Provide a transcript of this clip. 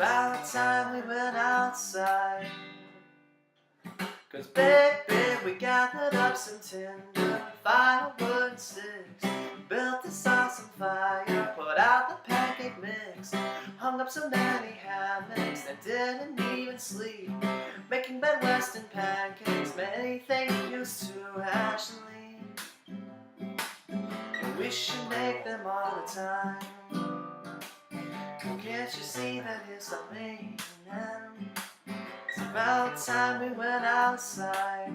about time we went outside. 'Cause baby, we gathered up some tinder, firewood and sticks, built this awesome fire, put out the pancake mix, hung up so many hammocks that didn't even sleep, making Ben Weston pancakes, many thank yous to Ashley. And we should make them all the time. Can't you see that it's amazing? It's about time we went outside.